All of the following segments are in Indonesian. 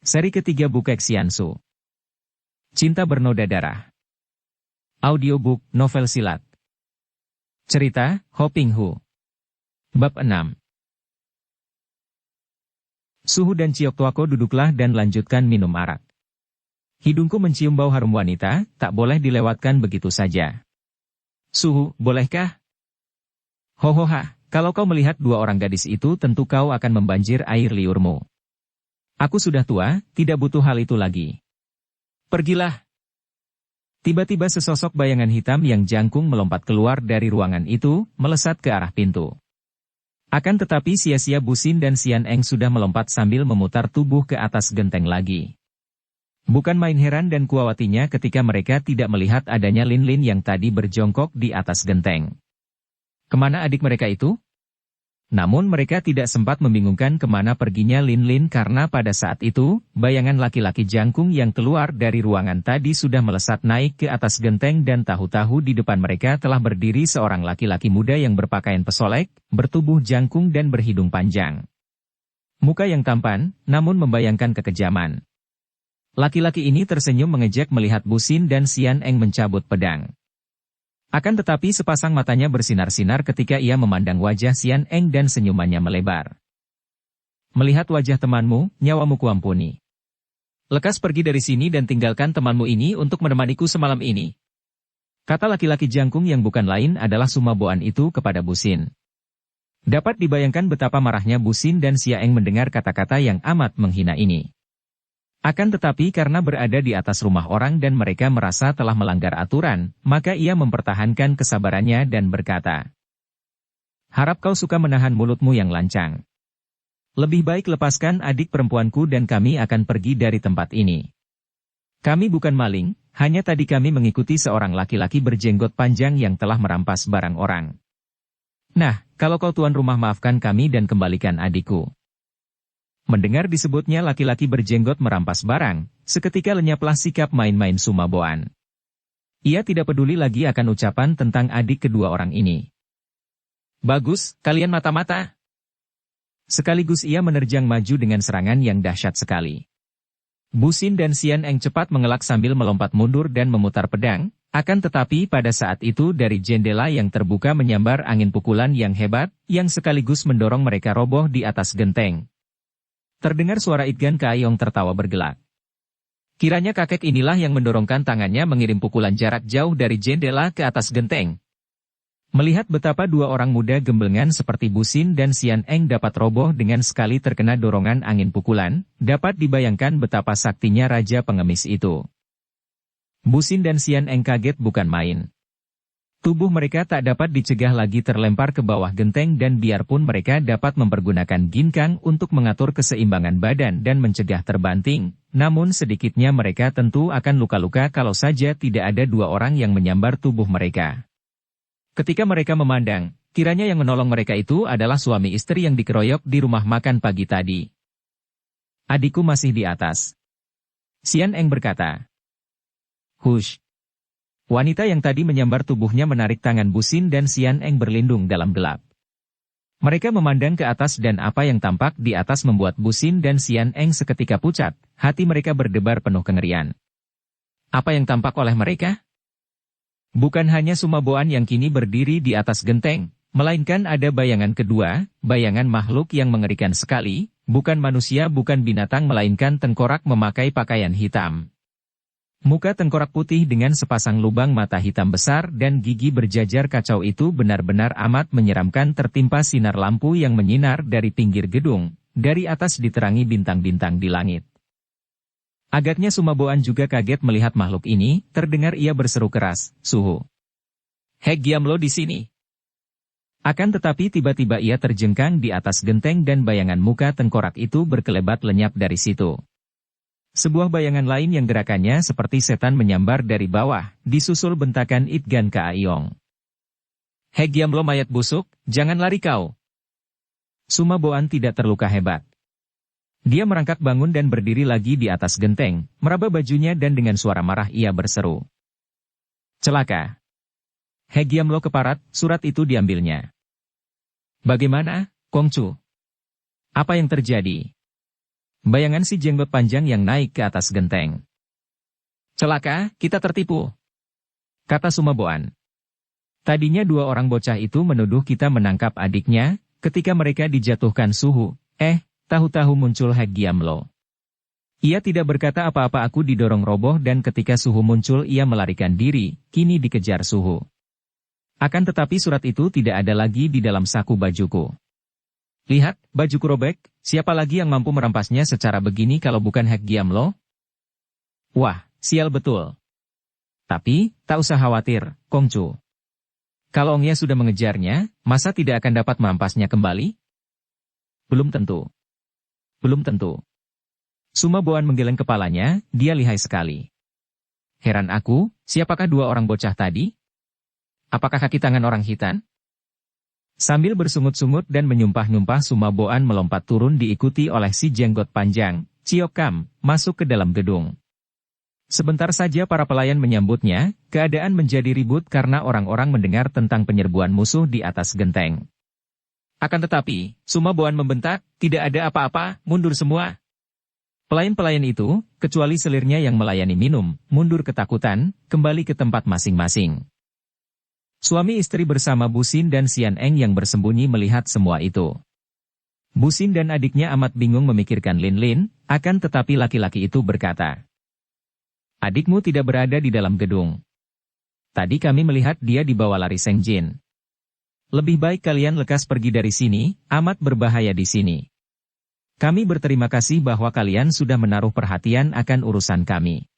Seri ketiga Bukek Xiansu. Cinta Bernoda Darah. Audiobook, novel silat. Cerita, Ho Ping Hu. Bab 6. Suhu dan Ciok Tuako duduklah dan lanjutkan minum arak. Hidungku mencium bau harum wanita, tak boleh dilewatkan begitu saja. Suhu, bolehkah? Hohoha, kalau kau melihat dua orang gadis itu tentu kau akan membanjir air liurmu. Aku sudah tua, tidak butuh hal itu lagi. Pergilah. Tiba-tiba sesosok bayangan hitam yang jangkung melompat keluar dari ruangan itu, melesat ke arah pintu. Akan tetapi sia-sia Busin dan Xian Eng sudah melompat sambil memutar tubuh ke atas genteng lagi. Bukan main heran dan kuawatinya ketika mereka tidak melihat adanya Lin Lin yang tadi berjongkok di atas genteng. Kemana adik mereka itu? Namun mereka tidak sempat membingungkan kemana perginya Lin Lin karena pada saat itu, bayangan laki-laki jangkung yang keluar dari ruangan tadi sudah melesat naik ke atas genteng dan tahu-tahu di depan mereka telah berdiri seorang laki-laki muda yang berpakaian pesolek, bertubuh jangkung dan berhidung panjang. Muka yang tampan, namun membayangkan kekejaman. Laki-laki ini tersenyum mengejek melihat Busin dan Xian Eng mencabut pedang. Akan tetapi sepasang matanya bersinar-sinar ketika ia memandang wajah Xian Eng dan senyumannya melebar. Melihat wajah temanmu, nyawamu kuampuni. Lekas pergi dari sini dan tinggalkan temanmu ini untuk menemaniku semalam ini. Kata laki-laki jangkung yang bukan lain adalah Sumaboan itu kepada Busin. Dapat dibayangkan betapa marahnya Busin dan Xian Eng mendengar kata-kata yang amat menghina ini. Akan tetapi karena berada di atas rumah orang dan mereka merasa telah melanggar aturan, maka ia mempertahankan kesabarannya dan berkata, "Harap kau suka menahan mulutmu yang lancang. Lebih baik lepaskan adik perempuanku dan kami akan pergi dari tempat ini. Kami bukan maling, hanya tadi kami mengikuti seorang laki-laki berjenggot panjang yang telah merampas barang orang. Nah, kalau kau tuan rumah maafkan kami dan kembalikan adikku." Mendengar disebutnya laki-laki berjenggot merampas barang, seketika lenyaplah sikap main-main Sumaboan. Ia tidak peduli lagi akan ucapan tentang adik kedua orang ini. "Bagus, kalian mata-mata." Sekaligus ia menerjang maju dengan serangan yang dahsyat sekali. Busin dan Xian Eng cepat mengelak sambil melompat mundur dan memutar pedang, akan tetapi pada saat itu dari jendela yang terbuka menyambar angin pukulan yang hebat, yang sekaligus mendorong mereka roboh di atas genteng. Terdengar suara Itgan Kaiyong tertawa bergelak. Kiranya kakek inilah yang mendorongkan tangannya mengirim pukulan jarak jauh dari jendela ke atas genteng. Melihat betapa dua orang muda gemblengan seperti Busin dan Xian Eng dapat roboh dengan sekali terkena dorongan angin pukulan, dapat dibayangkan betapa saktinya raja pengemis itu. Busin dan Xian Eng kaget bukan main. Tubuh mereka tak dapat dicegah lagi terlempar ke bawah genteng dan biarpun mereka dapat mempergunakan ginkang untuk mengatur keseimbangan badan dan mencegah terbanting, namun sedikitnya mereka tentu akan luka-luka kalau saja tidak ada dua orang yang menyambar tubuh mereka. Ketika mereka memandang, kiranya yang menolong mereka itu adalah suami istri yang dikeroyok di rumah makan pagi tadi. "Adikku masih di atas," Xian Eng berkata. "Hush." Wanita yang tadi menyambar tubuhnya menarik tangan Busin dan Xian Eng berlindung dalam gelap. Mereka memandang ke atas dan apa yang tampak di atas membuat Busin dan Xian Eng seketika pucat, hati mereka berdebar penuh kengerian. Apa yang tampak oleh mereka? Bukan hanya Sumaboan yang kini berdiri di atas genteng, melainkan ada bayangan kedua, bayangan makhluk yang mengerikan sekali, bukan manusia bukan binatang melainkan tengkorak memakai pakaian hitam. Muka tengkorak putih dengan sepasang lubang mata hitam besar dan gigi berjajar kacau itu benar-benar amat menyeramkan tertimpa sinar lampu yang menyinar dari pinggir gedung, dari atas diterangi bintang-bintang di langit. Agaknya Sumaboan juga kaget melihat makhluk ini, terdengar ia berseru keras, "Suhu. Hek Giamlo di sini." Akan tetapi tiba-tiba ia terjengkang di atas genteng dan bayangan muka tengkorak itu berkelebat lenyap dari situ. Sebuah bayangan lain yang gerakannya seperti setan menyambar dari bawah, disusul bentakan Itgan Kaiyong. "Hek Giamlo mayat busuk, jangan lari kau." Sumaboan tidak terluka hebat. Dia merangkak bangun dan berdiri lagi di atas genteng, meraba bajunya dan dengan suara marah ia berseru. "Celaka. Hek Giamlo keparat, surat itu diambilnya." "Bagaimana, Kongcu? Apa yang terjadi?" Bayangan si jenggot panjang yang naik ke atas genteng. "Celaka, kita tertipu," kata Sumaboan. Tadinya dua orang bocah itu menuduh kita menangkap adiknya, ketika mereka dijatuhkan Suhu. Tahu-tahu muncul Hek Giamlo. Ia tidak berkata apa-apa, aku didorong roboh dan ketika Suhu muncul ia melarikan diri, kini dikejar Suhu. Akan tetapi surat itu tidak ada lagi di dalam saku bajuku. "Lihat, bajuku robek, siapa lagi yang mampu merampasnya secara begini kalau bukan Hek Giamlo?" Wah, sial betul. Tapi, tak usah khawatir, Kongcu. Kalau Ongya sudah mengejarnya, masa tidak akan dapat merampasnya kembali? Belum tentu. Belum tentu. Sumaboan menggeleng kepalanya, dia lihai sekali. Heran aku, siapakah dua orang bocah tadi? Apakah kaki tangan orang hitam? Sambil bersungut-sungut dan menyumpah-nyumpah Sumaboan melompat turun diikuti oleh si jenggot panjang, Ciok Kam, masuk ke dalam gedung. Sebentar saja para pelayan menyambutnya, keadaan menjadi ribut karena orang-orang mendengar tentang penyerbuan musuh di atas genteng. Akan tetapi, Sumaboan membentak, "Tidak ada apa-apa, mundur semua." Pelayan-pelayan itu, kecuali selirnya yang melayani minum, mundur ketakutan, kembali ke tempat masing-masing. Suami istri bersama Busin dan Sian Eng yang bersembunyi melihat semua itu. Busin dan adiknya amat bingung memikirkan Lin Lin, akan tetapi laki-laki itu berkata, "Adikmu tidak berada di dalam gedung. Tadi kami melihat dia dibawa lari Seng Jin. Lebih baik kalian lekas pergi dari sini, amat berbahaya di sini. Kami berterima kasih bahwa kalian sudah menaruh perhatian akan urusan kami.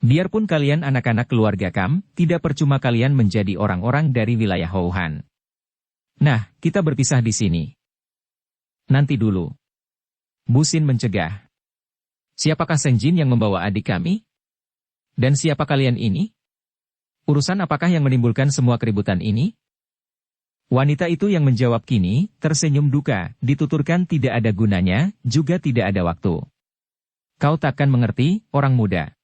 Biarpun kalian anak-anak keluarga Kam, tidak percuma kalian menjadi orang-orang dari wilayah Houhan. Nah, kita berpisah di sini." "Nanti dulu." Busin mencegah. "Siapakah Seng Jin yang membawa adik kami? Dan siapa kalian ini? Urusan apakah yang menimbulkan semua keributan ini?" Wanita itu yang menjawab kini, tersenyum duka, dituturkan tidak ada gunanya, juga tidak ada waktu. "Kau takkan mengerti, orang muda.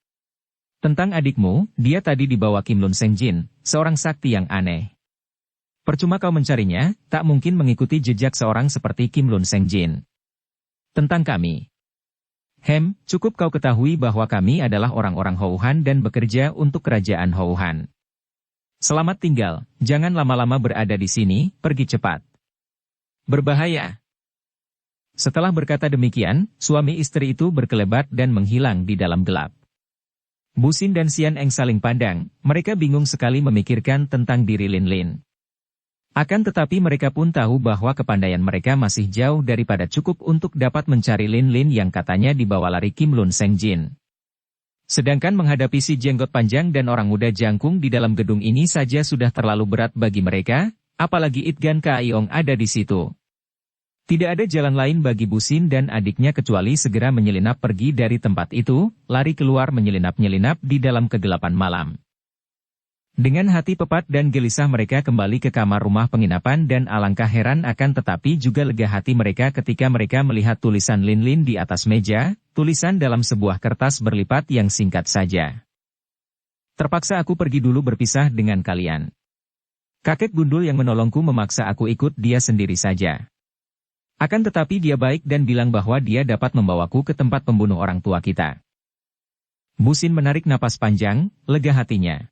Tentang adikmu, dia tadi dibawa Kim Lun Seng Jin, seorang sakti yang aneh. Percuma kau mencarinya, tak mungkin mengikuti jejak seorang seperti Kim Lun Seng Jin. Tentang kami. Cukup kau ketahui bahwa kami adalah orang-orang Houhan dan bekerja untuk kerajaan Houhan. Selamat tinggal, jangan lama-lama berada di sini, pergi cepat. Berbahaya." Setelah berkata demikian, suami istri itu berkelebat dan menghilang di dalam gelap. Busin dan Sian Eng saling pandang, mereka bingung sekali memikirkan tentang diri Lin Lin. Akan tetapi mereka pun tahu bahwa kepandaian mereka masih jauh daripada cukup untuk dapat mencari Lin Lin yang katanya dibawa lari Kim Lun Seng Jin. Sedangkan menghadapi si jenggot panjang dan orang muda jangkung di dalam gedung ini saja sudah terlalu berat bagi mereka, apalagi Itgan Kaiong ada di situ. Tidak ada jalan lain bagi Busin dan adiknya kecuali segera menyelinap pergi dari tempat itu, lari keluar menyelinap-nyelinap di dalam kegelapan malam. Dengan hati pepat dan gelisah mereka kembali ke kamar rumah penginapan dan alangkah heran akan tetapi juga lega hati mereka ketika mereka melihat tulisan Lin Lin di atas meja, tulisan dalam sebuah kertas berlipat yang singkat saja. "Terpaksa aku pergi dulu berpisah dengan kalian. Kakek gundul yang menolongku memaksa aku ikut dia sendiri saja. Akan tetapi dia baik dan bilang bahwa dia dapat membawaku ke tempat pembunuh orang tua kita." Busin menarik napas panjang, lega hatinya.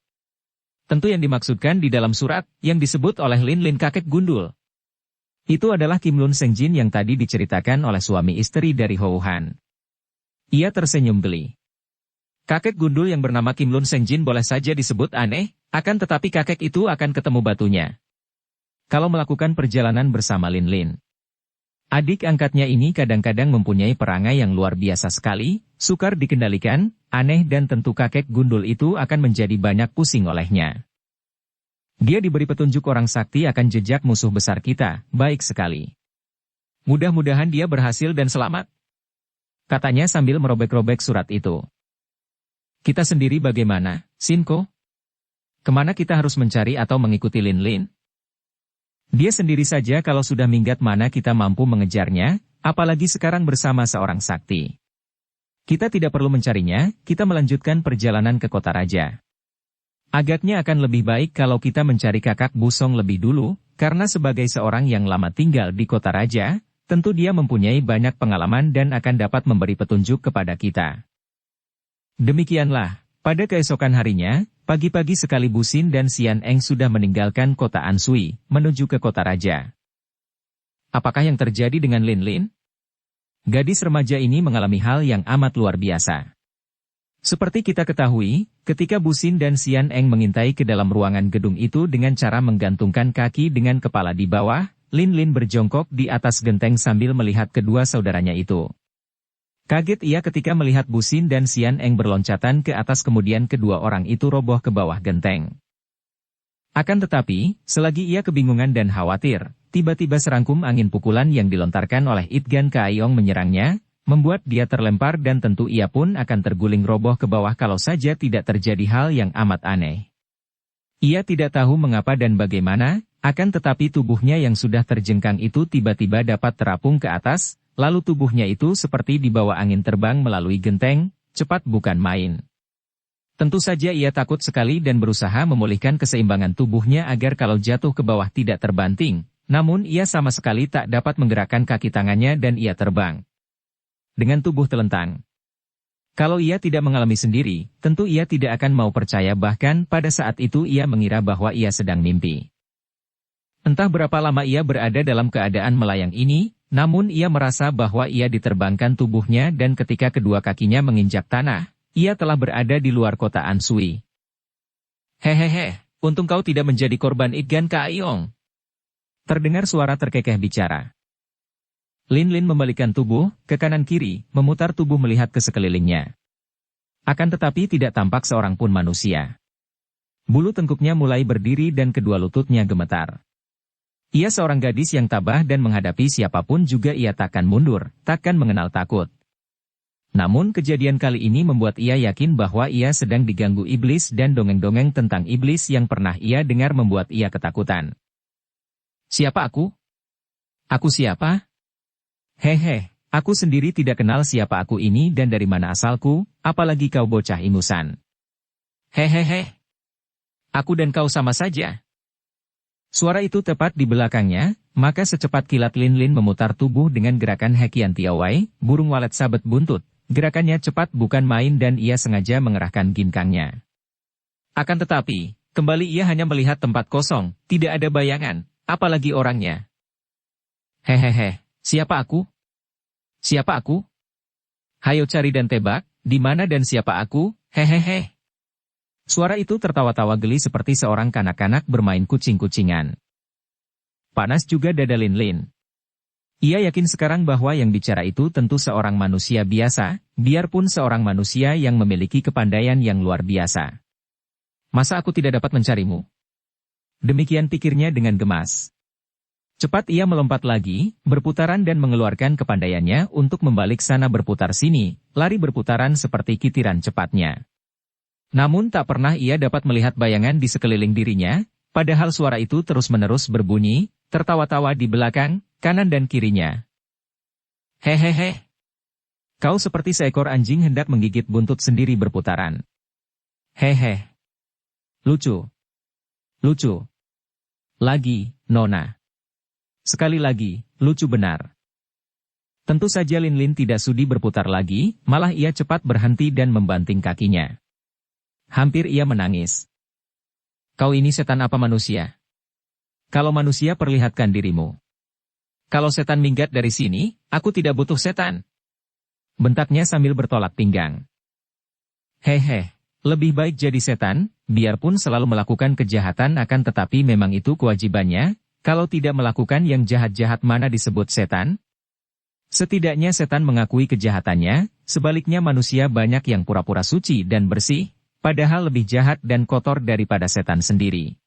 Tentu yang dimaksudkan di dalam surat, yang disebut oleh Lin Lin kakek gundul. Itu adalah Kim Lun Seng Jin yang tadi diceritakan oleh suami istri dari Houhan. Ia tersenyum geli. Kakek gundul yang bernama Kim Lun Seng Jin boleh saja disebut aneh, akan tetapi kakek itu akan ketemu batunya. Kalau melakukan perjalanan bersama Lin Lin. Adik angkatnya ini kadang-kadang mempunyai perangai yang luar biasa sekali, sukar dikendalikan, aneh dan tentu kakek gundul itu akan menjadi banyak pusing olehnya. Dia diberi petunjuk orang sakti akan jejak musuh besar kita, baik sekali. Mudah-mudahan dia berhasil dan selamat. Katanya sambil merobek-robek surat itu. Kita sendiri bagaimana, Sinko? Kemana kita harus mencari atau mengikuti Lin Lin? Dia sendiri saja kalau sudah minggat mana kita mampu mengejarnya, apalagi sekarang bersama seorang sakti. Kita tidak perlu mencarinya, kita melanjutkan perjalanan ke kota raja. Agaknya akan lebih baik kalau kita mencari kakak Busong lebih dulu, karena sebagai seorang yang lama tinggal di kota raja, tentu dia mempunyai banyak pengalaman dan akan dapat memberi petunjuk kepada kita. Demikianlah, pada keesokan harinya, pagi-pagi sekali Bu Xin dan Xian Eng sudah meninggalkan kota Anshui, menuju ke kota raja. Apakah yang terjadi dengan Lin Lin? Gadis remaja ini mengalami hal yang amat luar biasa. Seperti kita ketahui, ketika Bu Xin dan Xian Eng mengintai ke dalam ruangan gedung itu dengan cara menggantungkan kaki dengan kepala di bawah, Lin Lin berjongkok di atas genteng sambil melihat kedua saudaranya itu. Kaget ia ketika melihat Bu Xin dan Xian Eng berloncatan ke atas kemudian kedua orang itu roboh ke bawah genteng. Akan tetapi, selagi ia kebingungan dan khawatir, tiba-tiba serangkum angin pukulan yang dilontarkan oleh Itgan Kaiyong menyerangnya, membuat dia terlempar dan tentu ia pun akan terguling roboh ke bawah kalau saja tidak terjadi hal yang amat aneh. Ia tidak tahu mengapa dan bagaimana, akan tetapi tubuhnya yang sudah terjengkang itu tiba-tiba dapat terapung ke atas, lalu tubuhnya itu seperti dibawa angin terbang melalui genteng, cepat bukan main. Tentu saja ia takut sekali dan berusaha memulihkan keseimbangan tubuhnya agar kalau jatuh ke bawah tidak terbanting, namun ia sama sekali tak dapat menggerakkan kaki tangannya dan ia terbang dengan tubuh telentang. Kalau ia tidak mengalami sendiri, tentu ia tidak akan mau percaya bahkan pada saat itu ia mengira bahwa ia sedang mimpi. Entah berapa lama ia berada dalam keadaan melayang ini, namun ia merasa bahwa ia diterbangkan tubuhnya dan ketika kedua kakinya menginjak tanah, ia telah berada di luar kota Anshui. Hehehe, untung kau tidak menjadi korban Itgan Kaiyong. Terdengar suara terkekeh bicara. Lin Lin membalikkan tubuh, ke kanan-kiri, memutar tubuh melihat ke sekelilingnya. Akan tetapi tidak tampak seorang pun manusia. Bulu tengkuknya mulai berdiri dan kedua lututnya gemetar. Ia seorang gadis yang tabah dan menghadapi siapapun juga ia takkan mundur, takkan mengenal takut. Namun kejadian kali ini membuat ia yakin bahwa ia sedang diganggu iblis dan dongeng-dongeng tentang iblis yang pernah ia dengar membuat ia ketakutan. Siapa aku? Aku siapa? Hehe, aku sendiri tidak kenal siapa aku ini dan dari mana asalku, apalagi kau bocah ingusan. Hehehe. Aku dan kau sama saja. Suara itu tepat di belakangnya, maka secepat kilat Lin Lin memutar tubuh dengan gerakan Hekian Tiawai, burung walet sabet buntut. Gerakannya cepat bukan main dan ia sengaja mengerahkan ginkangnya. Akan tetapi, kembali ia hanya melihat tempat kosong, tidak ada bayangan, apalagi orangnya. Hehehe, siapa aku? Siapa aku? Hayo cari dan tebak, di mana dan siapa aku, hehehe. Suara itu tertawa-tawa geli seperti seorang kanak-kanak bermain kucing-kucingan. Panas juga dada Lin Lin. Ia yakin sekarang bahwa yang bicara itu tentu seorang manusia biasa, biarpun seorang manusia yang memiliki kepandaian yang luar biasa. Masa aku tidak dapat mencarimu? Demikian pikirnya dengan gemas. Cepat ia melompat lagi, berputaran dan mengeluarkan kepandaiannya untuk membalik sana berputar sini, lari berputaran seperti kitiran cepatnya. Namun tak pernah ia dapat melihat bayangan di sekeliling dirinya, padahal suara itu terus-menerus berbunyi, tertawa-tawa di belakang, kanan dan kirinya. Hehehe. Kau seperti seekor anjing hendak menggigit buntut sendiri berputaran. Hehe. Lucu. Lucu. Lagi, Nona. Sekali lagi, lucu benar. Tentu saja Lin Lin tidak sudi berputar lagi, malah ia cepat berhenti dan membanting kakinya. Hampir ia menangis. Kau ini setan apa manusia? Kalau manusia perlihatkan dirimu. Kalau setan minggat dari sini, aku tidak butuh setan. Bentaknya sambil bertolak pinggang. Hehe, lebih baik jadi setan, biarpun selalu melakukan kejahatan akan tetapi memang itu kewajibannya. Kalau tidak melakukan yang jahat-jahat mana disebut setan? Setidaknya setan mengakui kejahatannya, sebaliknya manusia banyak yang pura-pura suci dan bersih, padahal lebih jahat dan kotor daripada setan sendiri.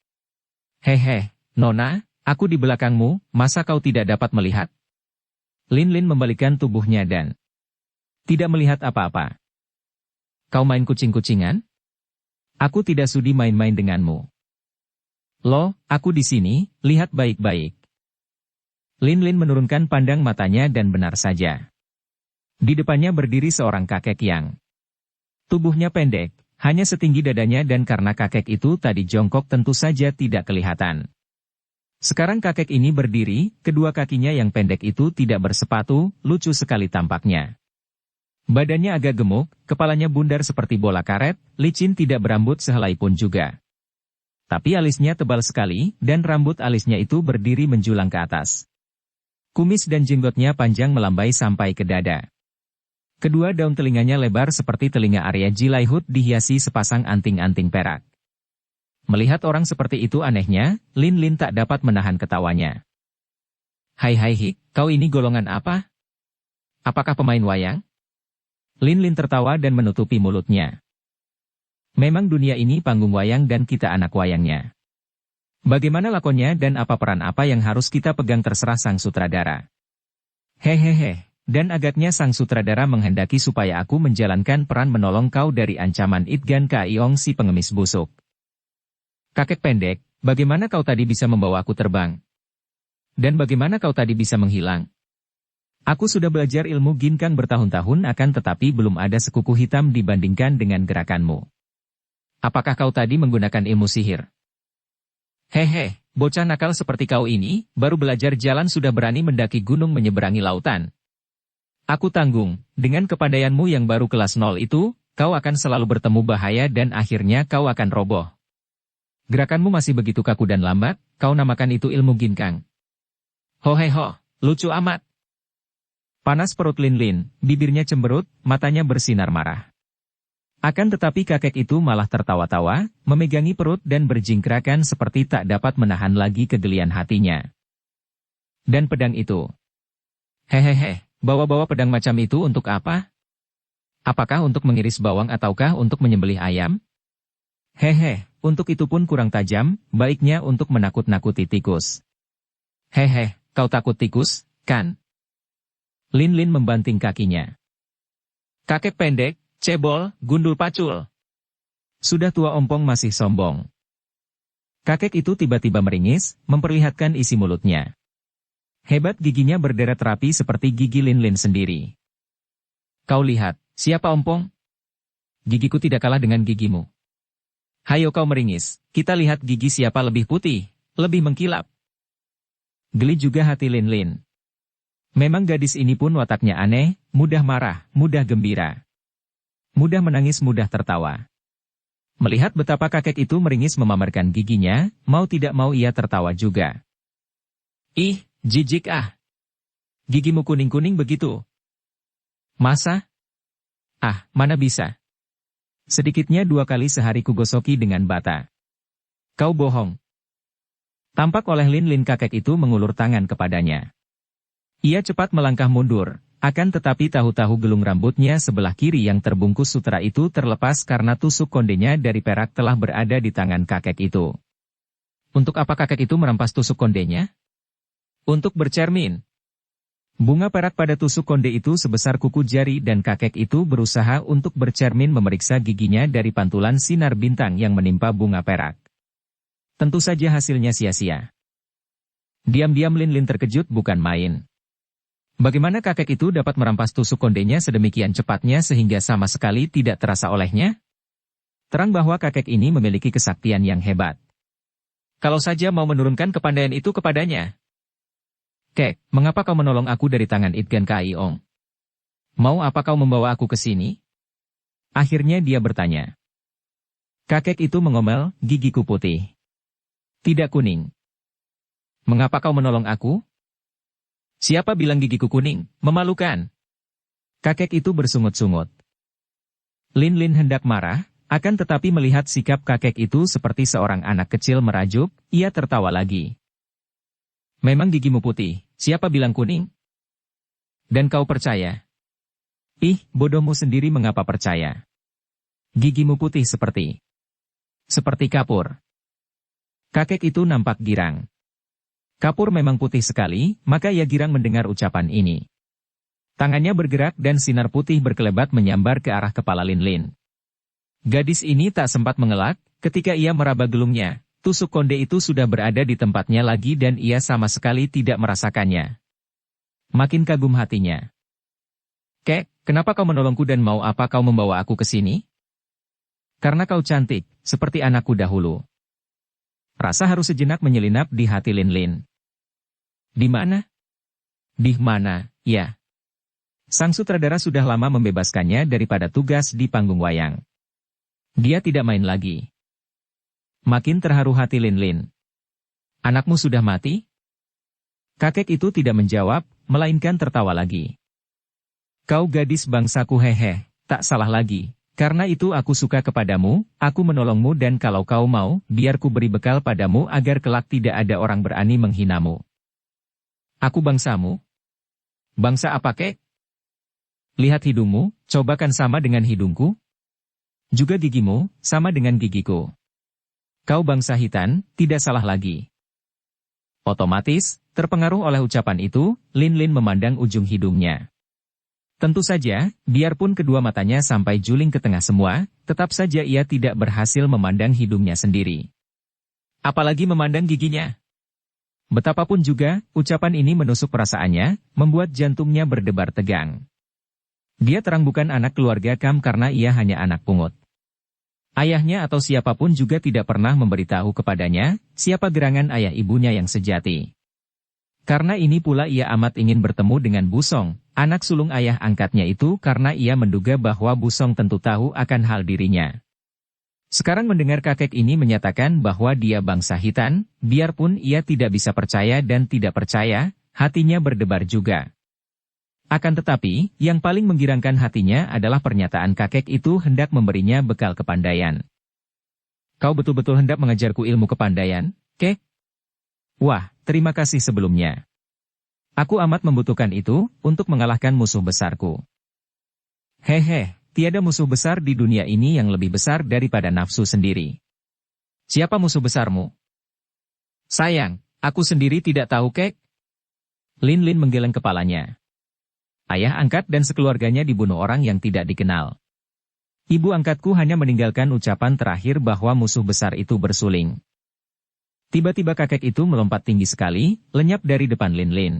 Hehe, Nona, aku di belakangmu, masa kau tidak dapat melihat? Lin Lin membalikkan tubuhnya dan tidak melihat apa-apa. Kau main kucing-kucingan? Aku tidak sudi main-main denganmu. Loh, aku di sini, lihat baik-baik. Lin Lin menurunkan pandang matanya dan benar saja. Di depannya berdiri seorang kakek yang tubuhnya pendek, hanya setinggi dadanya dan karena kakek itu tadi jongkok tentu saja tidak kelihatan. Sekarang kakek ini berdiri, kedua kakinya yang pendek itu tidak bersepatu, lucu sekali tampaknya. Badannya agak gemuk, kepalanya bundar seperti bola karet, licin tidak berambut sehelai pun juga. Tapi alisnya tebal sekali, dan rambut alisnya itu berdiri menjulang ke atas. Kumis dan jenggotnya panjang melambai sampai ke dada. Kedua daun telinganya lebar seperti telinga Arya Jilaihut dihiasi sepasang anting-anting perak. Melihat orang seperti itu anehnya, Lin Lin tak dapat menahan ketawanya. Hai Hik, kau ini golongan apa? Apakah pemain wayang? Lin Lin tertawa dan menutupi mulutnya. Memang dunia ini panggung wayang dan kita anak wayangnya. Bagaimana lakonnya dan apa peran apa yang harus kita pegang terserah sang sutradara. Hehehe, dan agaknya sang sutradara menghendaki supaya aku menjalankan peran menolong kau dari ancaman Itgan Kaiong si pengemis busuk. Kakek pendek, bagaimana kau tadi bisa membawa aku terbang? Dan bagaimana kau tadi bisa menghilang? Aku sudah belajar ilmu ginkang bertahun-tahun akan tetapi belum ada sekuku hitam dibandingkan dengan gerakanmu. Apakah kau tadi menggunakan ilmu sihir? Hehe, bocah nakal seperti kau ini, baru belajar jalan sudah berani mendaki gunung menyeberangi lautan. Aku tanggung, dengan kepandaianmu yang baru kelas 0 itu, kau akan selalu bertemu bahaya dan akhirnya kau akan roboh. Gerakanmu masih begitu kaku dan lambat, kau namakan itu ilmu ginkang. Hoheho, lucu amat. Panas perut Lin Lin, bibirnya cemberut, matanya bersinar marah. Akan tetapi kakek itu malah tertawa-tawa, memegangi perut dan berjingkrakan seperti tak dapat menahan lagi kegelian hatinya. Dan pedang itu. Hehehe, bawa-bawa pedang macam itu untuk apa? Apakah untuk mengiris bawang ataukah untuk menyembelih ayam? Hehe, untuk itu pun kurang tajam, baiknya untuk menakut-nakuti tikus. Hehe, kau takut tikus, kan? Lin Lin membanting kakinya. Kakek pendek, cebol, gundul pacul. Sudah tua ompong masih sombong. Kakek itu tiba-tiba meringis, memperlihatkan isi mulutnya. Hebat giginya berderet rapi seperti gigi Lin Lin sendiri. Kau lihat, siapa ompong? Gigiku tidak kalah dengan gigimu. Hayo kau meringis, kita lihat gigi siapa lebih putih, lebih mengkilap. Geli juga hati Lin Lin. Memang gadis ini pun wataknya aneh, mudah marah, mudah gembira. Mudah menangis, mudah tertawa. Melihat betapa kakek itu meringis memamerkan giginya, mau tidak mau ia tertawa juga. Ih, jijik ah. Gigimu kuning-kuning begitu. Masa? Ah, mana bisa. Sedikitnya 2 kali sehari kugosoki dengan bata. Kau bohong. Tampak oleh Lin Lin kakek itu mengulur tangan kepadanya. Ia cepat melangkah mundur, akan tetapi tahu-tahu gelung rambutnya sebelah kiri yang terbungkus sutera itu terlepas karena tusuk kondenya dari perak telah berada di tangan kakek itu. Untuk apa kakek itu merampas tusuk kondenya? Untuk bercermin. Bunga perak pada tusuk konde itu sebesar kuku jari dan kakek itu berusaha untuk bercermin memeriksa giginya dari pantulan sinar bintang yang menimpa bunga perak. Tentu saja hasilnya sia-sia. Diam-diam Lin Lin terkejut bukan main. Bagaimana kakek itu dapat merampas tusuk kondenya sedemikian cepatnya sehingga sama sekali tidak terasa olehnya? Terang bahwa kakek ini memiliki kesaktian yang hebat. Kalau saja mau menurunkan kepandaian itu kepadanya. Kek, mengapa kau menolong aku dari tangan Itgan Kaiong? Mau apa kau membawa aku ke sini? Akhirnya dia bertanya. Kakek itu mengomel, gigiku putih. Tidak kuning. Mengapa kau menolong aku? Siapa bilang gigiku kuning? Memalukan. Kakek itu bersungut-sungut. Lin Lin hendak marah, akan tetapi melihat sikap kakek itu seperti seorang anak kecil merajuk, ia tertawa lagi. Memang gigimu putih, siapa bilang kuning? Dan kau percaya? Ih, bodohmu sendiri mengapa percaya? Gigimu putih seperti kapur. Kakek itu nampak girang. Kapur memang putih sekali, maka ia girang mendengar ucapan ini. Tangannya bergerak dan sinar putih berkelebat menyambar ke arah kepala Lin Lin. Gadis ini tak sempat mengelak, ketika ia meraba gelungnya, tusuk konde itu sudah berada di tempatnya lagi dan ia sama sekali tidak merasakannya. Makin kagum hatinya. Kek, kenapa kau menolongku dan mau apa kau membawa aku ke sini? Karena kau cantik, seperti anakku dahulu. Rasa haru sejenak menyelinap di hati Lin Lin. Di mana? Di mana, ya. Sang sutradara sudah lama membebaskannya daripada tugas di panggung wayang. Dia tidak main lagi. Makin terharu hati Lin Lin. Anakmu sudah mati? Kakek itu tidak menjawab, melainkan tertawa lagi. Kau gadis bangsaku, hehe, tak salah lagi. Karena itu aku suka kepadamu, aku menolongmu, dan kalau kau mau, biar ku beri bekal padamu agar kelak tidak ada orang berani menghinamu. Aku bangsamu? Bangsa apa, kek? Lihat hidungmu, cobakan sama dengan hidungku. Juga gigimu, sama dengan gigiku. Kau bangsa Hitan, tidak salah lagi. Otomatis, terpengaruh oleh ucapan itu, Lin Lin memandang ujung hidungnya. Tentu saja, biarpun kedua matanya sampai juling ke tengah semua, tetap saja ia tidak berhasil memandang hidungnya sendiri. Apalagi memandang giginya. Betapapun juga, ucapan ini menusuk perasaannya, membuat jantungnya berdebar tegang. Dia terang bukan anak keluarga Kam karena ia hanya anak pungut. Ayahnya atau siapapun juga tidak pernah memberitahu kepadanya, siapa gerangan ayah ibunya yang sejati. Karena ini pula ia amat ingin bertemu dengan Busong, anak sulung ayah angkatnya itu, karena ia menduga bahwa Busong tentu tahu akan hal dirinya. Sekarang mendengar kakek ini menyatakan bahwa dia bangsa Hitan, biarpun ia tidak bisa percaya dan tidak percaya, hatinya berdebar juga. Akan tetapi, yang paling menggirangkan hatinya adalah pernyataan kakek itu hendak memberinya bekal kepandaian. Kau betul-betul hendak mengajarku ilmu kepandaian, kek? Wah, terima kasih sebelumnya. Aku amat membutuhkan itu, untuk mengalahkan musuh besarku. Hehe, tiada musuh besar di dunia ini yang lebih besar daripada nafsu sendiri. Siapa musuh besarmu? Sayang, aku sendiri tidak tahu, kek. Lin Lin menggeleng kepalanya. Ayah angkat dan sekeluarganya dibunuh orang yang tidak dikenal. Ibu angkatku hanya meninggalkan ucapan terakhir bahwa musuh besar itu bersuling. Tiba-tiba kakek itu melompat tinggi sekali, lenyap dari depan Lin Lin.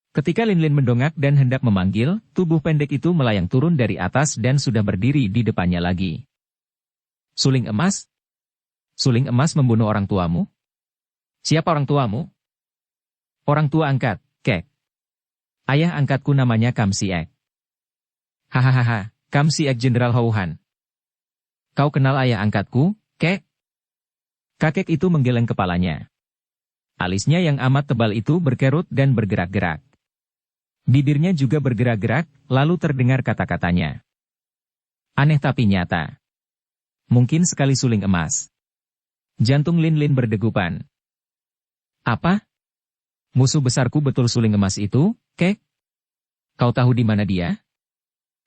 Ketika Lin Lin mendongak dan hendak memanggil, tubuh pendek itu melayang turun dari atas dan sudah berdiri di depannya lagi. Suling emas? Suling emas membunuh orang tuamu? Siapa orang tuamu? Orang tua angkat, kek. Ayah angkatku namanya Kam Siek. Hahaha, Kam Siek Jenderal Houhan. Kau kenal ayah angkatku, kek? Kakek itu menggeleng kepalanya. Alisnya yang amat tebal itu berkerut dan bergerak-gerak. Bibirnya juga bergerak-gerak, lalu terdengar kata-katanya. Aneh tapi nyata. Mungkin sekali suling emas. Jantung Lin Lin berdegupan. Apa? Musuh besarku betul suling emas itu, kek? Kau tahu di mana dia?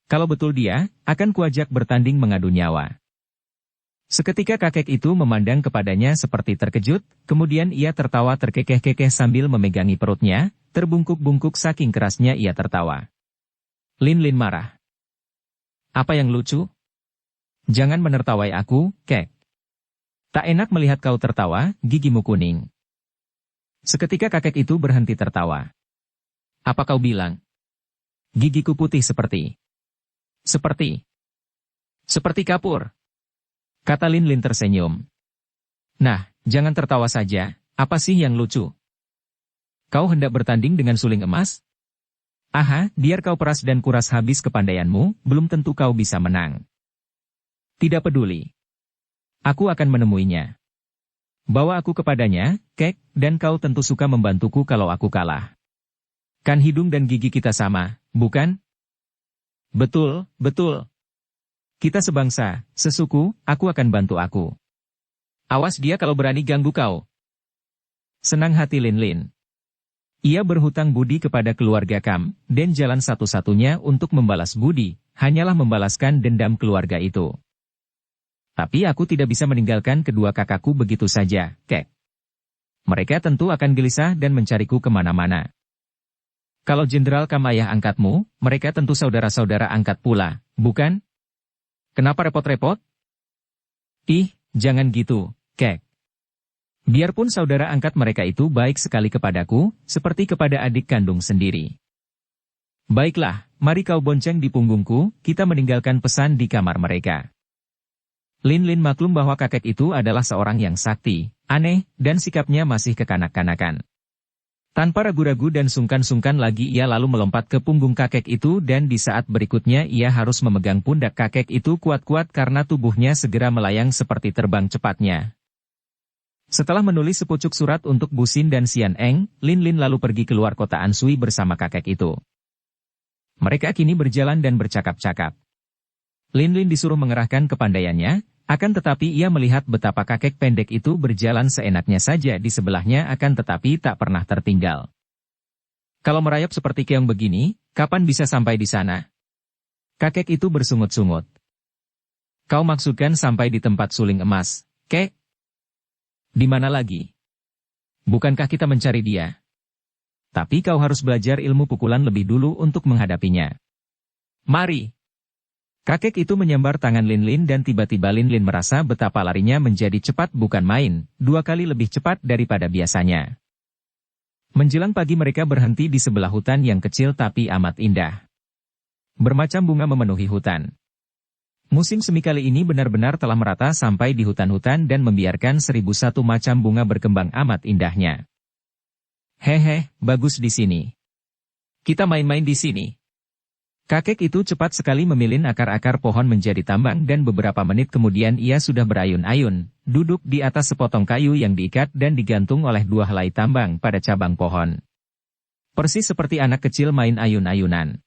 Kalau betul dia, akan kuajak bertanding mengadu nyawa. Seketika kakek itu memandang kepadanya seperti terkejut, kemudian ia tertawa terkekeh-kekeh sambil memegangi perutnya, terbungkuk-bungkuk saking kerasnya ia tertawa. Lin Lin marah. Apa yang lucu? Jangan menertawai aku, kek. Tak enak melihat kau tertawa, gigimu kuning. Seketika kakek itu berhenti tertawa. Apa kau bilang? Gigiku putih seperti kapur. Kata Lin Lin tersenyum. Nah, jangan tertawa saja, apa sih yang lucu? Kau hendak bertanding dengan suling emas? Aha, biar kau peras dan kuras habis kepandaianmu, belum tentu kau bisa menang. Tidak peduli. Aku akan menemuinya. Bawa aku kepadanya, kek, dan kau tentu suka membantuku kalau aku kalah. Kan hidung dan gigi kita sama, bukan? Betul, betul. Kita sebangsa, sesuku, aku akan bantu aku. Awas dia kalau berani ganggu kau. Senang hati Lin Lin. Ia berhutang budi kepada keluarga Kam, dan jalan satu-satunya untuk membalas budi, hanyalah membalaskan dendam keluarga itu. Tapi aku tidak bisa meninggalkan kedua kakakku begitu saja, kek. Mereka tentu akan gelisah dan mencariku kemana-mana. Kalau Jenderal Kam ayah angkatmu, mereka tentu saudara-saudara angkat pula, bukan? Kenapa repot-repot? Ih, jangan gitu, kek. Biarpun saudara angkat mereka itu baik sekali kepadaku, seperti kepada adik kandung sendiri. Baiklah, mari kau bonceng di punggungku, kita meninggalkan pesan di kamar mereka. Lin Lin maklum bahwa kakek itu adalah seorang yang sakti, aneh, dan sikapnya masih kekanak-kanakan. Tanpa ragu-ragu dan sungkan-sungkan lagi ia lalu melompat ke punggung kakek itu dan di saat berikutnya ia harus memegang pundak kakek itu kuat-kuat karena tubuhnya segera melayang seperti terbang cepatnya. Setelah menulis sepucuk surat untuk Bu Xin dan Xian Eng, Lin Lin lalu pergi keluar kota Anshui bersama kakek itu. Mereka kini berjalan dan bercakap-cakap. Lin Lin disuruh mengerahkan kepandaiannya, akan tetapi ia melihat betapa kakek pendek itu berjalan seenaknya saja di sebelahnya akan tetapi tak pernah tertinggal. Kalau merayap seperti keong begini, kapan bisa sampai di sana? Kakek itu bersungut-sungut. Kau maksudkan sampai di tempat suling emas, kek? Di mana lagi? Bukankah kita mencari dia? Tapi kau harus belajar ilmu pukulan lebih dulu untuk menghadapinya. Mari! Kakek itu menyambar tangan Lin Lin dan tiba-tiba Lin Lin merasa betapa larinya menjadi cepat bukan main, 2 kali lebih cepat daripada biasanya. Menjelang pagi mereka berhenti di sebelah hutan yang kecil tapi amat indah. Bermacam bunga memenuhi hutan. Musim semi kali ini benar-benar telah merata sampai di hutan-hutan dan membiarkan 1001 macam bunga berkembang amat indahnya. Hehe, bagus di sini. Kita main-main di sini. Kakek itu cepat sekali memilin akar-akar pohon menjadi tambang dan beberapa menit kemudian ia sudah berayun-ayun, duduk di atas sepotong kayu yang diikat dan digantung oleh 2 helai tambang pada cabang pohon. Persis seperti anak kecil main ayun-ayunan.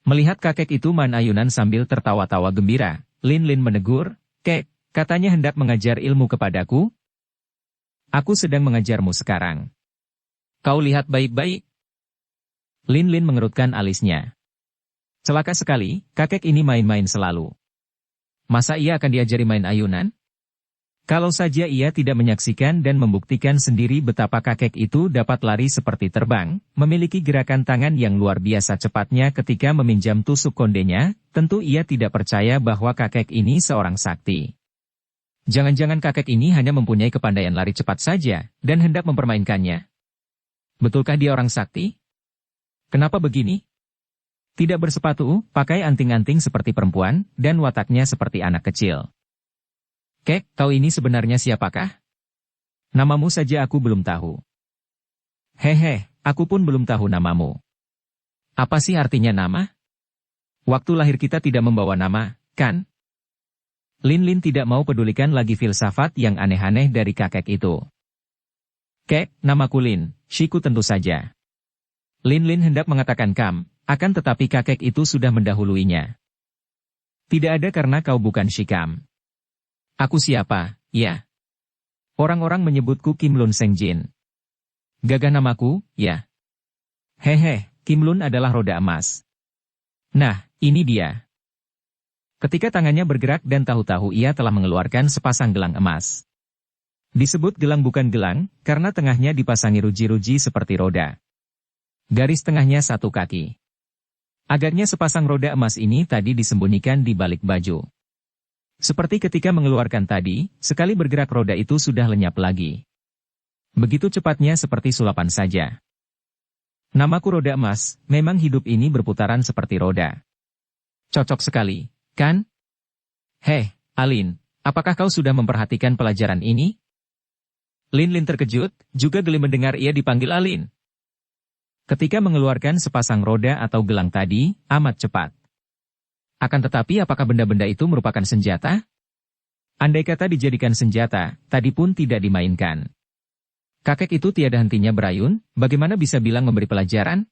Melihat kakek itu main ayunan sambil tertawa-tawa gembira, Lin Lin menegur, "Kek, katanya hendak mengajar ilmu kepadaku? Aku sedang mengajarmu sekarang. Kau lihat baik-baik." Lin Lin mengerutkan alisnya. Celaka sekali, kakek ini main-main selalu. Masa ia akan diajari main ayunan? Kalau saja ia tidak menyaksikan dan membuktikan sendiri betapa kakek itu dapat lari seperti terbang, memiliki gerakan tangan yang luar biasa cepatnya ketika meminjam tusuk kondenya, tentu ia tidak percaya bahwa kakek ini seorang sakti. Jangan-jangan kakek ini hanya mempunyai kepandaian lari cepat saja, dan hendak mempermainkannya. Betulkah dia orang sakti? Kenapa begini? Tidak bersepatu, pakai anting-anting seperti perempuan, dan wataknya seperti anak kecil. Kek, kau ini sebenarnya siapakah? Namamu saja aku belum tahu. Hehe, aku pun belum tahu namamu. Apa sih artinya nama? Waktu lahir kita tidak membawa nama, kan? Lin Lin tidak mau pedulikan lagi filsafat yang aneh-aneh dari kakek itu. Kek, namaku Lin, Shiku tentu saja. Lin Lin hendak mengatakan Kam, akan tetapi kakek itu sudah mendahuluinya. Tidak ada karena kau bukan Shikam. Aku siapa, ya? Orang-orang menyebutku Kim Lun Sengjin. Gagah namaku, ya? Hehe, Kim Lun adalah roda emas. Nah, ini dia. Ketika tangannya bergerak dan tahu-tahu ia telah mengeluarkan sepasang gelang emas. Disebut gelang bukan gelang, karena tengahnya dipasangi ruji-ruji seperti roda. Garis tengahnya 1 kaki. Agaknya sepasang roda emas ini tadi disembunyikan di balik baju. Seperti ketika mengeluarkan tadi, sekali bergerak roda itu sudah lenyap lagi. Begitu cepatnya seperti sulapan saja. Namaku roda emas, memang hidup ini berputaran seperti roda. Cocok sekali, kan? Heh, Alin, apakah kau sudah memperhatikan pelajaran ini? Lin Lin terkejut, juga geli mendengar ia dipanggil Alin. Ketika mengeluarkan sepasang roda atau gelang tadi, amat cepat. Akan tetapi apakah benda-benda itu merupakan senjata? Andai kata dijadikan senjata, tadi pun tidak dimainkan. Kakek itu tiada hentinya berayun, bagaimana bisa bilang memberi pelajaran?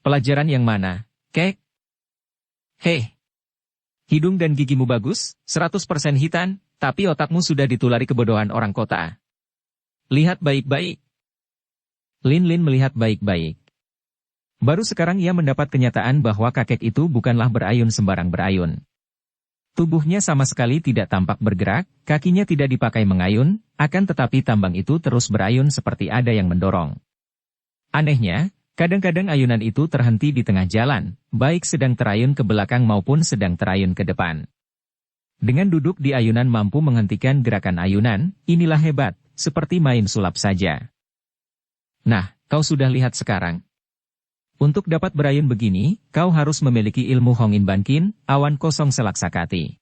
Pelajaran yang mana, kek? Hei! Hidung dan gigimu bagus, 100% hitam, tapi otakmu sudah ditulari kebodohan orang kota. Lihat baik-baik. Lin Lin melihat baik-baik. Baru sekarang ia mendapat kenyataan bahwa kakek itu bukanlah berayun sembarang berayun. Tubuhnya sama sekali tidak tampak bergerak, kakinya tidak dipakai mengayun, akan tetapi tambang itu terus berayun seperti ada yang mendorong. Anehnya, kadang-kadang ayunan itu terhenti di tengah jalan, baik sedang terayun ke belakang maupun sedang terayun ke depan. Dengan duduk di ayunan mampu menghentikan gerakan ayunan, inilah hebat, seperti main sulap saja. Nah, kau sudah lihat sekarang. Untuk dapat berayun begini, kau harus memiliki ilmu Hongin Bankin, awan kosong selaksakati.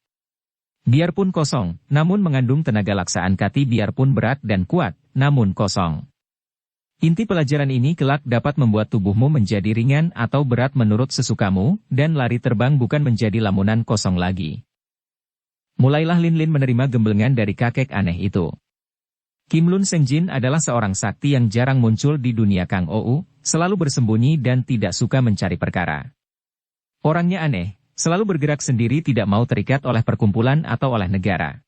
Biarpun kosong, namun mengandung tenaga laksaan kati biarpun berat dan kuat, namun kosong. Inti pelajaran ini kelak dapat membuat tubuhmu menjadi ringan atau berat menurut sesukamu, dan lari terbang bukan menjadi lamunan kosong lagi. Mulailah Lin menerima gemblengan dari kakek aneh itu. Kim Lun Sengjin adalah seorang sakti yang jarang muncul di dunia Kang Ou, selalu bersembunyi dan tidak suka mencari perkara. Orangnya aneh. Selalu bergerak sendiri, tidak mau terikat oleh perkumpulan atau oleh negara.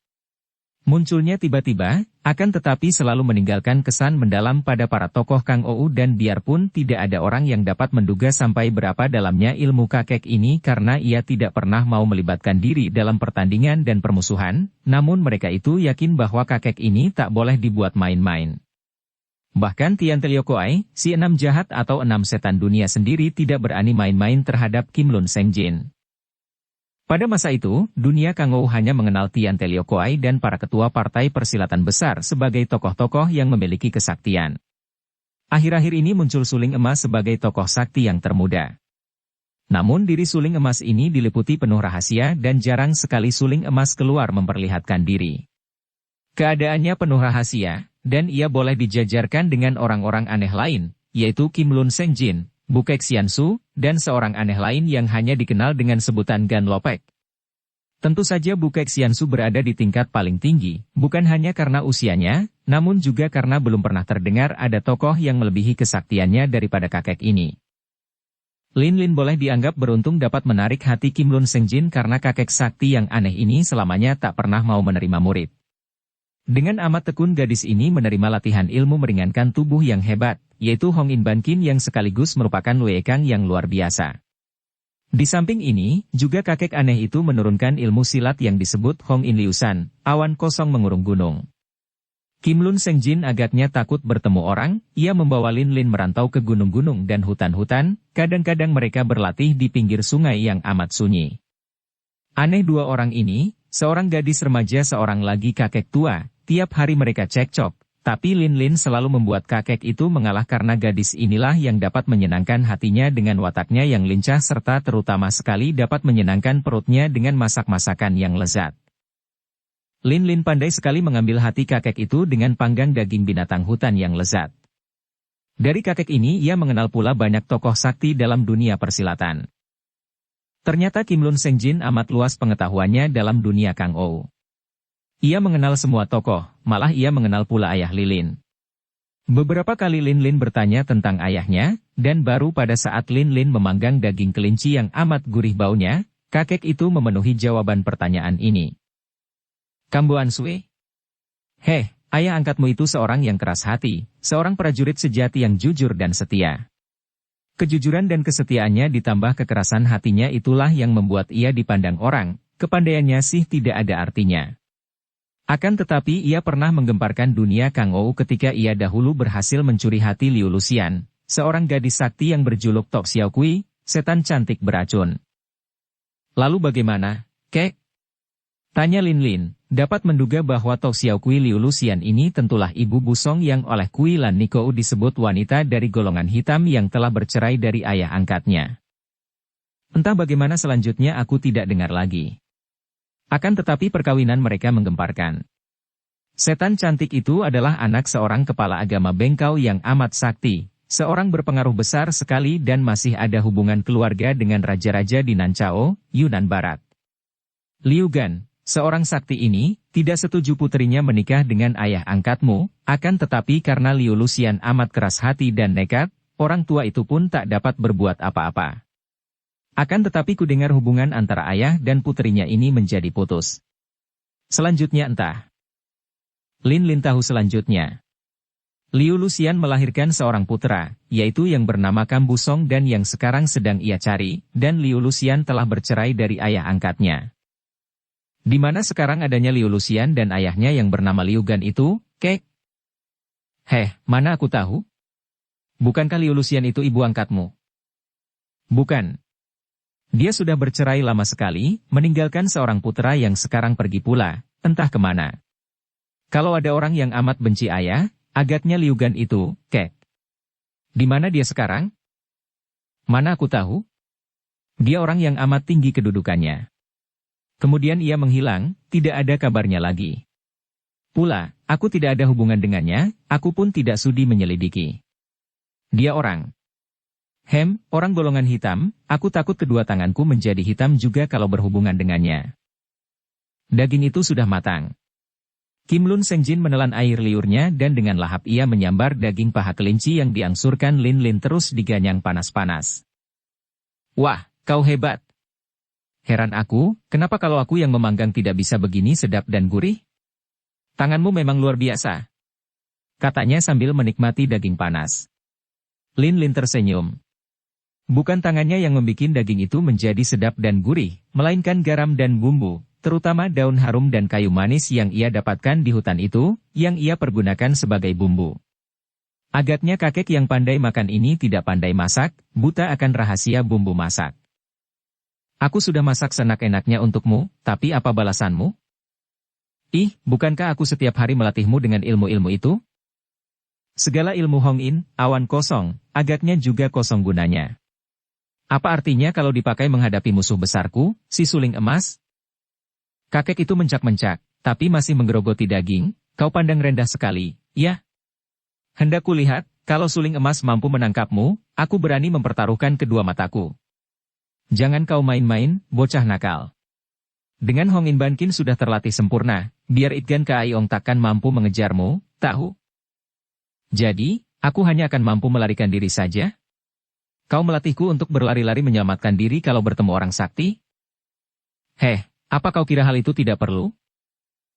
Munculnya tiba-tiba, akan tetapi selalu meninggalkan kesan mendalam pada para tokoh Kang Ou, dan biarpun tidak ada orang yang dapat menduga sampai berapa dalamnya ilmu kakek ini karena ia tidak pernah mau melibatkan diri dalam pertandingan dan permusuhan, namun mereka itu yakin bahwa kakek ini tak boleh dibuat main-main. Bahkan Tian Teliokoai, si 6 jahat atau 6 setan dunia sendiri tidak berani main-main terhadap Kim Lun Sengjin. Pada masa itu, dunia Kang Ou hanya mengenal Tian Teliokoai dan para ketua partai persilatan besar sebagai tokoh-tokoh yang memiliki kesaktian. Akhir-akhir ini muncul Suling Emas sebagai tokoh sakti yang termuda. Namun diri Suling Emas ini diliputi penuh rahasia dan jarang sekali Suling Emas keluar memperlihatkan diri. Keadaannya penuh rahasia, dan ia boleh dijajarkan dengan orang-orang aneh lain, yaitu Kim Lun Sengjin, Bukek Xiansu, dan seorang aneh lain yang hanya dikenal dengan sebutan Gan Lopek. Tentu saja Bukek Xiansu berada di tingkat paling tinggi, bukan hanya karena usianya, namun juga karena belum pernah terdengar ada tokoh yang melebihi kesaktiannya daripada kakek ini. Lin boleh dianggap beruntung dapat menarik hati Kim Lun Sengjin karena kakek sakti yang aneh ini selamanya tak pernah mau menerima murid. Dengan amat tekun gadis ini menerima latihan ilmu meringankan tubuh yang hebat, yaitu Hong In Ban Kin yang sekaligus merupakan Wei Kang yang luar biasa. Di samping ini, juga kakek aneh itu menurunkan ilmu silat yang disebut Hong In Liusan, awan kosong mengurung gunung. Kim Lun Sengjin agaknya takut bertemu orang, ia membawa Lin merantau ke gunung-gunung dan hutan-hutan, kadang-kadang mereka berlatih di pinggir sungai yang amat sunyi. Aneh dua orang ini, seorang gadis remaja seorang lagi kakek tua, tiap hari mereka cekcok, tapi Lin selalu membuat kakek itu mengalah karena gadis inilah yang dapat menyenangkan hatinya dengan wataknya yang lincah serta terutama sekali dapat menyenangkan perutnya dengan masak-masakan yang lezat. Lin pandai sekali mengambil hati kakek itu dengan panggang daging binatang hutan yang lezat. Dari kakek ini ia mengenal pula banyak tokoh sakti dalam dunia persilatan. Ternyata Kim Lun Sengjin amat luas pengetahuannya dalam dunia Kang Ou. Ia mengenal semua tokoh, malah ia mengenal pula ayah Lin. Beberapa kali Lin bertanya tentang ayahnya, dan baru pada saat Lin memanggang daging kelinci yang amat gurih baunya, kakek itu memenuhi jawaban pertanyaan ini. Kambuan Sui? Heh, ayah angkatmu itu seorang yang keras hati, seorang prajurit sejati yang jujur dan setia. Kejujuran dan kesetiaannya ditambah kekerasan hatinya itulah yang membuat ia dipandang orang, kepandaiannya sih tidak ada artinya. Akan tetapi ia pernah menggemparkan dunia Kang Ou ketika ia dahulu berhasil mencuri hati Liu Luxian, seorang gadis sakti yang berjuluk Tok Xiao Kui, setan cantik beracun. Lalu bagaimana, kek? Tanya Lin, dapat menduga bahwa Tok Xiao Kui Liu Luxian ini tentulah ibu busong yang oleh Kui Lan Nikou disebut wanita dari golongan hitam yang telah bercerai dari ayah angkatnya. Entah bagaimana selanjutnya aku tidak dengar lagi. Akan tetapi perkawinan mereka menggemparkan. Setan cantik itu adalah anak seorang kepala agama bengkau yang amat sakti, seorang berpengaruh besar sekali dan masih ada hubungan keluarga dengan raja-raja di Nancao, Yunnan Barat. Liu Gan, seorang sakti ini, tidak setuju putrinya menikah dengan ayah angkatmu, akan tetapi karena Liu Luxian amat keras hati dan nekat, orang tua itu pun tak dapat berbuat apa-apa. Akan tetapi kudengar hubungan antara ayah dan putrinya ini menjadi putus. Selanjutnya entah. Lin tahu selanjutnya. Liu Luxian melahirkan seorang putra, yaitu yang bernama Kambu Song dan yang sekarang sedang ia cari, dan Liu Luxian telah bercerai dari ayah angkatnya. Di mana sekarang adanya Liu Luxian dan ayahnya yang bernama Liu Gan itu, kek? Heh, mana aku tahu? Bukankah Liu Luxian itu ibu angkatmu? Bukan. Dia sudah bercerai lama sekali, meninggalkan seorang putra yang sekarang pergi pula, entah kemana. Kalau ada orang yang amat benci ayah, agaknya Liu Gan itu, kek. Di mana dia sekarang? Mana aku tahu? Dia orang yang amat tinggi kedudukannya. Kemudian ia menghilang, tidak ada kabarnya lagi. Pula, aku tidak ada hubungan dengannya, aku pun tidak sudi menyelidiki. Dia orang. Orang golongan hitam, aku takut kedua tanganku menjadi hitam juga kalau berhubungan dengannya. Daging itu sudah matang. Kim Lun Sengjin menelan air liurnya dan dengan lahap ia menyambar daging paha kelinci yang diangsurkan Lin Lin terus diganyang panas-panas. Wah, kau hebat. Heran aku, kenapa kalau aku yang memanggang tidak bisa begini sedap dan gurih? Tanganmu memang luar biasa. Katanya sambil menikmati daging panas. Lin Lin tersenyum. Bukan tangannya yang membuat daging itu menjadi sedap dan gurih, melainkan garam dan bumbu, terutama daun harum dan kayu manis yang ia dapatkan di hutan itu, yang ia pergunakan sebagai bumbu. Agaknya kakek yang pandai makan ini tidak pandai masak, buta akan rahasia bumbu masak. Aku sudah masak senak-enaknya untukmu, tapi apa balasanmu? Ih, bukankah aku setiap hari melatihmu dengan ilmu-ilmu itu? Segala ilmu Hong In, awan kosong, agaknya juga kosong gunanya. Apa artinya kalau dipakai menghadapi musuh besarku, si suling emas? Kakek itu mencak-mencak, tapi masih menggerogoti daging. Kau pandang rendah sekali, ya? Hendak kulihat, kalau suling emas mampu menangkapmu, aku berani mempertaruhkan kedua mataku. Jangan kau main-main, bocah nakal. Dengan Hong In Bankin sudah terlatih sempurna, biar Itgan Kaaiong takkan mampu mengejarmu, tahu? Jadi, aku hanya akan mampu melarikan diri saja? Kau melatihku untuk berlari-lari menyelamatkan diri kalau bertemu orang sakti? Apa kau kira hal itu tidak perlu?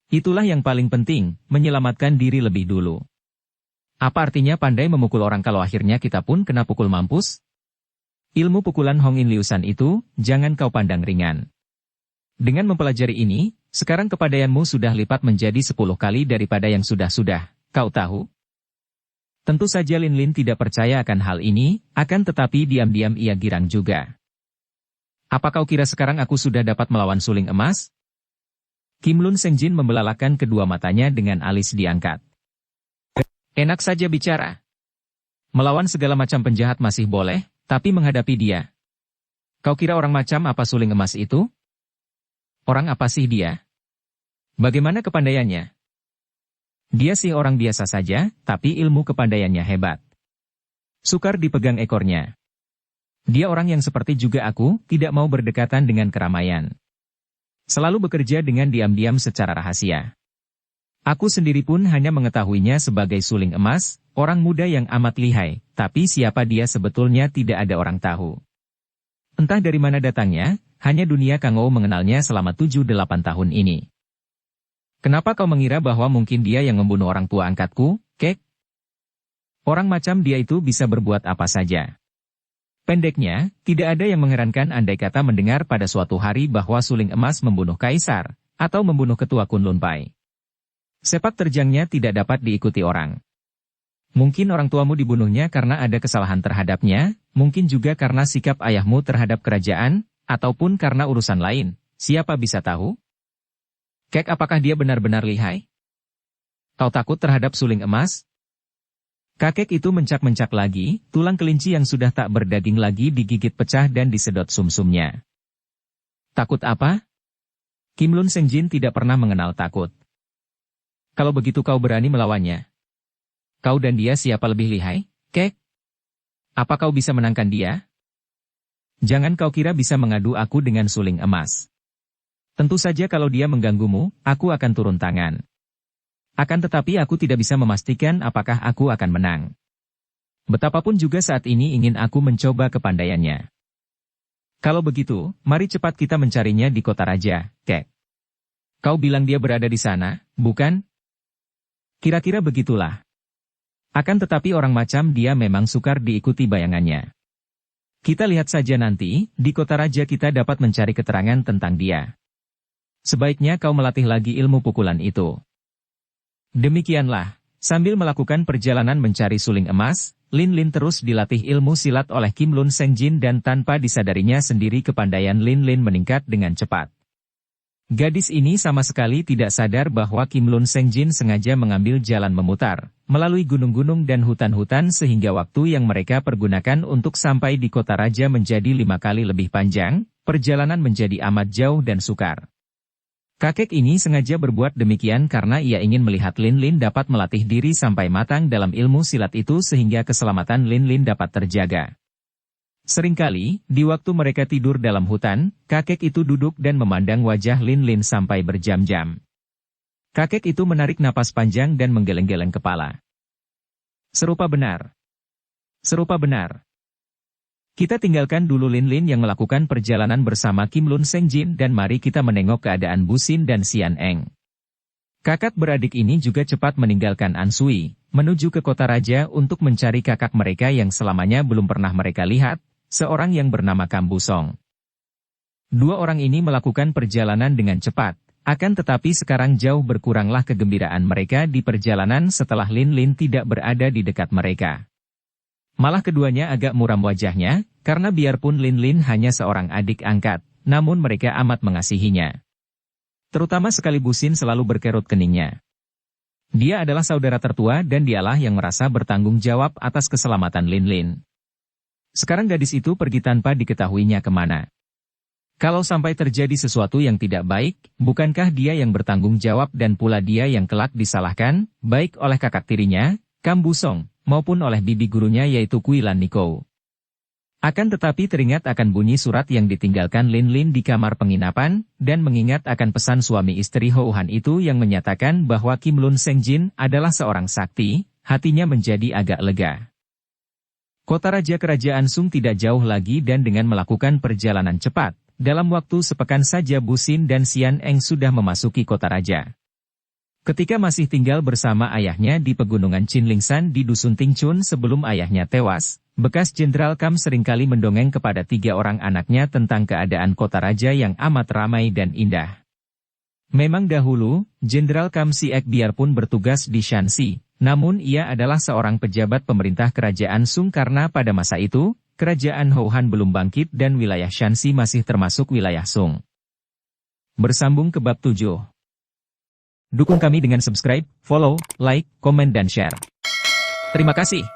Itulah yang paling penting, menyelamatkan diri lebih dulu. Apa artinya pandai memukul orang kalau akhirnya kita pun kena pukul mampus? Ilmu pukulan Hong In Liusan itu, jangan kau pandang ringan. Dengan mempelajari ini, sekarang kepandaianmu sudah lipat menjadi 10 kali daripada yang sudah-sudah, kau tahu? Tentu saja Lin Lin tidak percaya akan hal ini, akan tetapi diam-diam ia girang juga. Apa kau kira sekarang aku sudah dapat melawan suling emas? Kim Lun Sengjin membelalakan kedua matanya dengan alis diangkat. Enak saja bicara. Melawan segala macam penjahat masih boleh, tapi menghadapi dia. Kau kira orang macam apa suling emas itu? Orang apa sih dia? Bagaimana kepandaiannya? Dia sih orang biasa saja, tapi ilmu kepandaiannya hebat. Sukar dipegang ekornya. Dia orang yang seperti juga aku, tidak mau berdekatan dengan keramaian. Selalu bekerja dengan diam-diam secara rahasia. Aku sendiri pun hanya mengetahuinya sebagai suling emas, orang muda yang amat lihai, tapi siapa dia sebetulnya tidak ada orang tahu. Entah dari mana datangnya, hanya dunia Kangou mengenalnya selama 7-8 tahun ini. Kenapa kau mengira bahwa mungkin dia yang membunuh orang tua angkatku, Kek? Orang macam dia itu bisa berbuat apa saja. Pendeknya, tidak ada yang mengherankan andai kata mendengar pada suatu hari bahwa suling emas membunuh kaisar, atau membunuh ketua Kunlun Pai. Sepak terjangnya tidak dapat diikuti orang. Mungkin orang tuamu dibunuhnya karena ada kesalahan terhadapnya, mungkin juga karena sikap ayahmu terhadap kerajaan, ataupun karena urusan lain, siapa bisa tahu? Kek, apakah dia benar-benar lihai? Kau takut terhadap suling emas? Kakek itu mencak-mencak lagi, tulang kelinci yang sudah tak berdaging lagi digigit pecah dan disedot sumsumnya. Takut apa? Kim Lun Sengjin tidak pernah mengenal takut. Kalau begitu kau berani melawannya. Kau dan dia siapa lebih lihai, Kek? Apa kau bisa menangkan dia? Jangan kau kira bisa mengadu aku dengan suling emas. Tentu saja kalau dia mengganggumu, aku akan turun tangan. Akan tetapi aku tidak bisa memastikan apakah aku akan menang. Betapapun juga saat ini ingin aku mencoba kepandaiannya. Kalau begitu, mari cepat kita mencarinya di kota raja, Kek. Kau bilang dia berada di sana, bukan? Kira-kira begitulah. Akan tetapi orang macam dia memang sukar diikuti bayangannya. Kita lihat saja nanti, di kota raja kita dapat mencari keterangan tentang dia. Sebaiknya kau melatih lagi ilmu pukulan itu. Demikianlah, sambil melakukan perjalanan mencari suling emas, Lin Lin terus dilatih ilmu silat oleh Kim Lun Sengjin dan tanpa disadarinya sendiri kepandaian Lin Lin meningkat dengan cepat. Gadis ini sama sekali tidak sadar bahwa Kim Lun Sengjin sengaja mengambil jalan memutar, melalui gunung-gunung dan hutan-hutan sehingga waktu yang mereka pergunakan untuk sampai di kota raja menjadi 5 kali lebih panjang, perjalanan menjadi amat jauh dan sukar. Kakek ini sengaja berbuat demikian karena ia ingin melihat Lin Lin dapat melatih diri sampai matang dalam ilmu silat itu sehingga keselamatan Lin Lin dapat terjaga. Seringkali, di waktu mereka tidur dalam hutan, kakek itu duduk dan memandang wajah Lin Lin sampai berjam-jam. Kakek itu menarik napas panjang dan menggeleng-geleng kepala. Serupa benar. Serupa benar. Kita tinggalkan dulu Lin Lin yang melakukan perjalanan bersama Kim Lun Seng Jin dan mari kita menengok keadaan Bu Xin dan Xian Eng. Kakak beradik ini juga cepat meninggalkan Ansui, menuju ke kota raja untuk mencari kakak mereka yang selamanya belum pernah mereka lihat, seorang yang bernama Kam Bu Song. Dua orang ini melakukan perjalanan dengan cepat, akan tetapi sekarang jauh berkuranglah kegembiraan mereka di perjalanan setelah Lin Lin tidak berada di dekat mereka. Malah keduanya agak muram wajahnya, karena biarpun Lin Lin hanya seorang adik angkat, namun mereka amat mengasihinya. Terutama sekali Bu Xin selalu berkerut keningnya. Dia adalah saudara tertua dan dialah yang merasa bertanggung jawab atas keselamatan Lin Lin. Sekarang gadis itu pergi tanpa diketahuinya kemana. Kalau sampai terjadi sesuatu yang tidak baik, bukankah dia yang bertanggung jawab dan pula dia yang kelak disalahkan, baik oleh kakak tirinya, Kam Bu Song, maupun oleh bibi gurunya yaitu Kui Lan Niko. Akan tetapi teringat akan bunyi surat yang ditinggalkan Lin Lin di kamar penginapan, dan mengingat akan pesan suami istri Ho Han itu yang menyatakan bahwa Kim Lun Seng Jin adalah seorang sakti, hatinya menjadi agak lega. Kota raja kerajaan Sung tidak jauh lagi dan dengan melakukan perjalanan cepat, dalam waktu sepekan saja Bu Xin dan Xian Eng sudah memasuki kota raja. Ketika masih tinggal bersama ayahnya di pegunungan Chinlingsan di Dusun Tingchun sebelum ayahnya tewas, bekas Jenderal Kam seringkali mendongeng kepada 3 orang anaknya tentang keadaan kota raja yang amat ramai dan indah. Memang dahulu, Jenderal Kam Siek biarpun bertugas di Shanxi, namun ia adalah seorang pejabat pemerintah kerajaan Sung karena pada masa itu, kerajaan Ho Han belum bangkit dan wilayah Shanxi masih termasuk wilayah Sung. Bersambung ke bab 7. Dukung kami dengan subscribe, follow, like, komen dan share. Terima kasih.